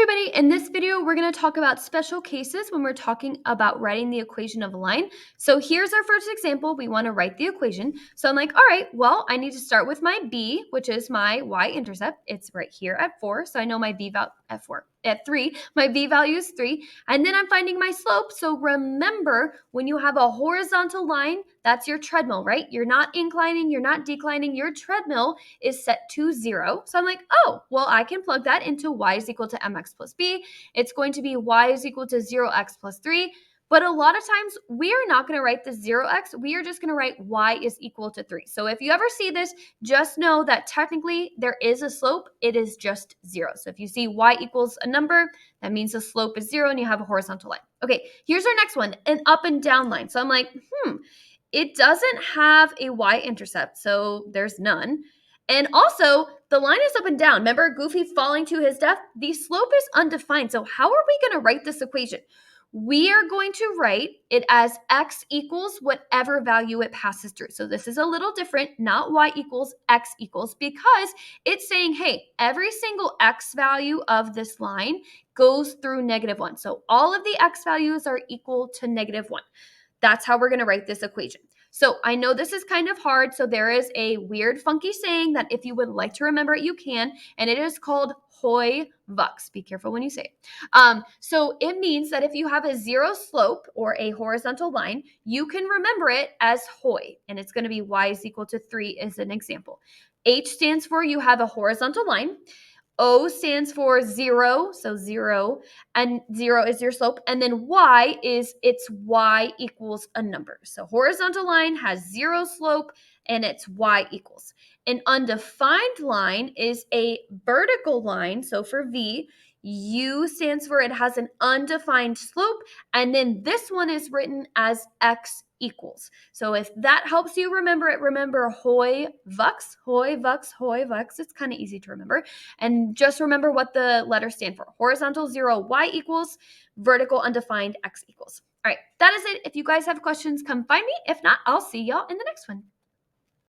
everybody, in this video we're going to talk about special cases when we're talking about writing the equation of a line. So here's our first example. We want to write the equation. So I'm like, all right, well, I need to start with my b, which is my y-intercept. It's right here at 4, so I know my b value at 4. At 3, my b value is 3, and then I'm finding my slope. So remember, when you have a horizontal line, that's your treadmill, right? You're not inclining, you're not declining, your treadmill is set to 0. So I'm like, oh, well, I can plug that into y is equal to mx plus b. It's going to be y is equal to 0x plus 3. But a lot of times we are not going to write the 0x. We are just going to write y is equal to 3. So if you ever see this, just know that technically there is a slope. It is just 0. So if you see y equals a number, that means the slope is 0 and you have a horizontal line. Okay, here's our next one, an up and down line. So I'm like, it doesn't have a y-intercept, so there's none. And also, the line is up and down. Remember Goofy falling to his death? The slope is undefined. So how are we going to write this equation? We are going to write it as x equals whatever value it passes through. So this is a little different, not y equals, x equals, because it's saying, hey, every single x value of this line goes through -1. So all of the x values are equal to -1. That's how we're going to write this equation. So I know this is kind of hard. So there is a weird, funky saying that if you would like to remember it, you can. And it is called hoi vux. Be careful when you say it. So it means that if you have a 0 slope or a horizontal line, you can remember it as hoi. And it's going to be y is equal to 3 as an example. H stands for you have a horizontal line. O stands for 0, so 0, and 0 is your slope. And then y is it's y equals a number. So horizontal line has 0 slope, and it's y equals. An undefined line is a vertical line. So for V, U stands for it has an undefined slope, and then this one is written as x equals. So if that helps you remember it, remember hoi vux, hoi vux, hoi vux. It's kind of easy to remember. And just remember what the letters stand for. Horizontal 0, y equals, vertical undefined, x equals. All right, that is it. If you guys have questions, come find me. If not, I'll see y'all in the next one.